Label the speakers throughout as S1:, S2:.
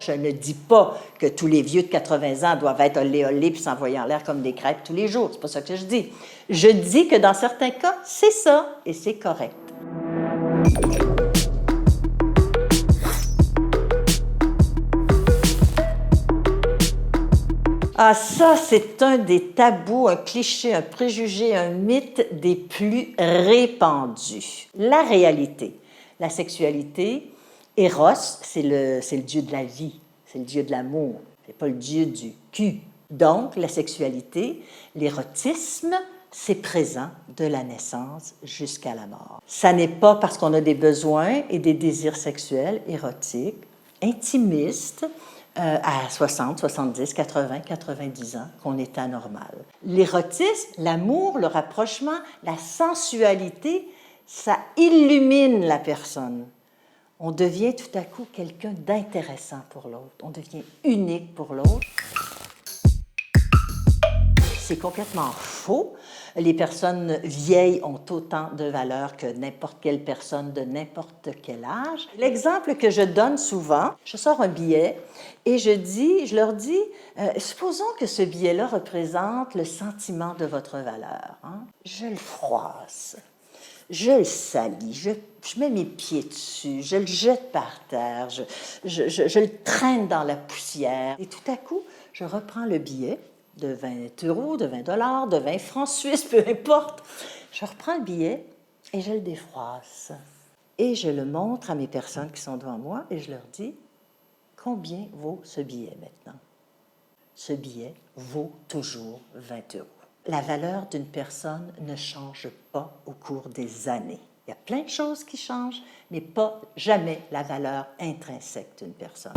S1: Je ne dis pas que tous les vieux de 80 ans doivent être olé olé puis s'envoyer en l'air comme des crêpes tous les jours. C'est pas ça que je dis. Je dis que dans certains cas, c'est ça et c'est correct. Ah, ça, c'est un des tabous, un cliché, un préjugé, un mythe des plus répandus. La réalité, la sexualité, Eros, c'est le dieu de la vie, c'est le dieu de l'amour, c'est pas le dieu du cul. Donc, la sexualité, l'érotisme, c'est présent de la naissance jusqu'à la mort. Ça n'est pas parce qu'on a des besoins et des désirs sexuels, érotiques, intimistes, à 60, 70, 80, 90 ans qu'on est anormal. L'érotisme, l'amour, le rapprochement, la sensualité, ça illumine la personne. On devient tout à coup quelqu'un d'intéressant pour l'autre. On devient unique pour l'autre. C'est complètement faux. Les personnes vieilles ont autant de valeur que n'importe quelle personne de n'importe quel âge. L'exemple que je donne souvent, je sors un billet et je leur dis, supposons que ce billet-là représente le sentiment de votre valeur. Hein? Je le froisse, je le salis, je mets mes pieds dessus, je le jette par terre, je le traîne dans la poussière. Et tout à coup, je reprends le billet de 20 €, de 20 $, de 20 francs suisses, peu importe. Je reprends le billet et je le défroisse. Et je le montre à mes personnes qui sont devant moi et je leur dis, combien vaut ce billet maintenant? Ce billet vaut toujours 20 €. La valeur d'une personne ne change pas au cours des années. Il y a plein de choses qui changent, mais pas jamais la valeur intrinsèque d'une personne.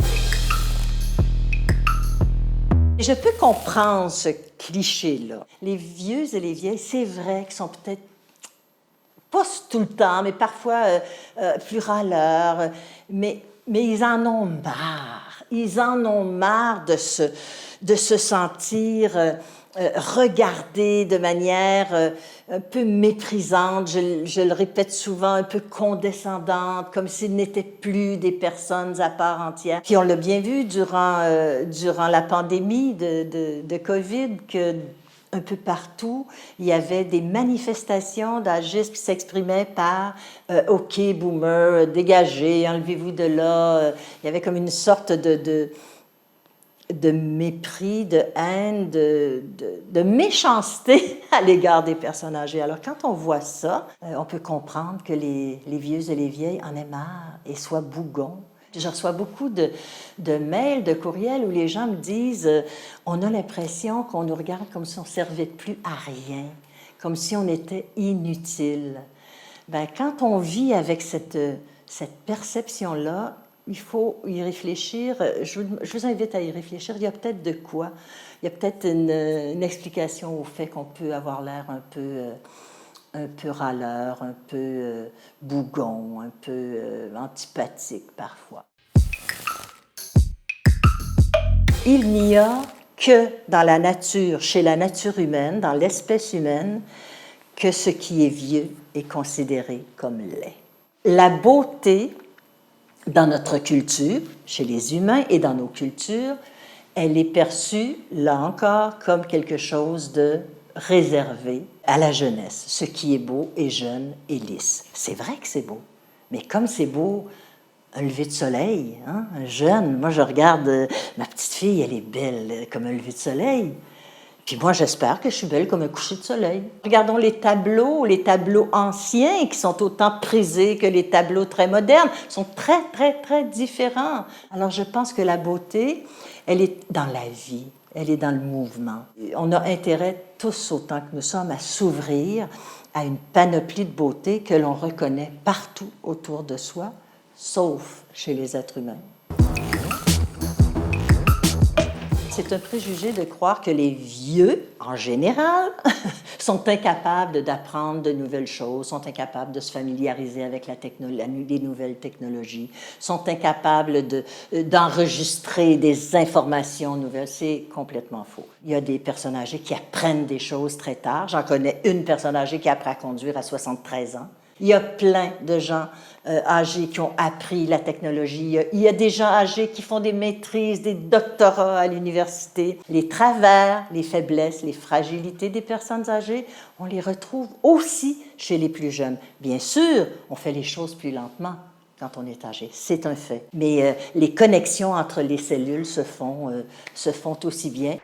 S1: Je peux comprendre ce cliché-là. Les vieux et les vieilles, c'est vrai qu'ils sont peut-être pas tout le temps, mais parfois plus râleurs, mais ils en ont marre. Ils en ont marre de se sentir regardés de manière un peu méprisante, je le répète souvent, un peu condescendante, comme s'ils n'étaient plus des personnes à part entière. Puis on l'a bien vu durant la pandémie de COVID, que un peu partout, il y avait des manifestations d'agistes qui s'exprimaient par « OK, boomer, dégagez, enlevez-vous de là ». Il y avait comme une sorte de mépris, de haine, de méchanceté à l'égard des personnes âgées. Alors, quand on voit ça, on peut comprendre que les vieux et les vieilles en aient marre et soient bougons. Je reçois beaucoup de mails, de courriels où les gens me disent on a l'impression qu'on nous regarde comme si on ne servait plus à rien, comme si on était inutile. Bien, quand on vit avec cette perception-là, il faut y réfléchir. Je vous invite à y réfléchir. Il y a peut-être de quoi. Il y a peut-être une explication au fait qu'on peut avoir l'air un peu râleur, un peu bougon, un peu antipathique parfois. Il n'y a que dans la nature, chez la nature humaine, dans l'espèce humaine, que ce qui est vieux est considéré comme laid. La beauté, dans notre culture, chez les humains et dans nos cultures, elle est perçue, là encore, comme quelque chose de réservé à la jeunesse. Ce qui est beau est jeune et lisse. C'est vrai que c'est beau, mais comme c'est beau, un lever de soleil, hein, un jeune, moi je regarde, ma petite fille, elle est belle comme un lever de soleil. Puis moi, j'espère que je suis belle comme un coucher de soleil. Regardons les tableaux anciens qui sont autant prisés que les tableaux très modernes, sont très, très, très différents. Alors, je pense que la beauté, elle est dans la vie, elle est dans le mouvement. On a intérêt, tous autant que nous sommes, à s'ouvrir à une panoplie de beauté que l'on reconnaît partout autour de soi, sauf chez les êtres humains. C'est un préjugé de croire que les vieux, en général, sont incapables d'apprendre de nouvelles choses, sont incapables de se familiariser avec les nouvelles technologies, sont incapables d'enregistrer des informations nouvelles. C'est complètement faux. Il y a des personnes âgées qui apprennent des choses très tard. J'en connais une personne âgée qui apprend à conduire à 73 ans. Il y a plein de gens âgés qui ont appris la technologie. Il y a des gens âgés qui font des maîtrises, des doctorats à l'université. Les travers, les faiblesses, les fragilités des personnes âgées, on les retrouve aussi chez les plus jeunes. Bien sûr, on fait les choses plus lentement quand on est âgé, c'est un fait. Mais les connexions entre les cellules se font aussi bien.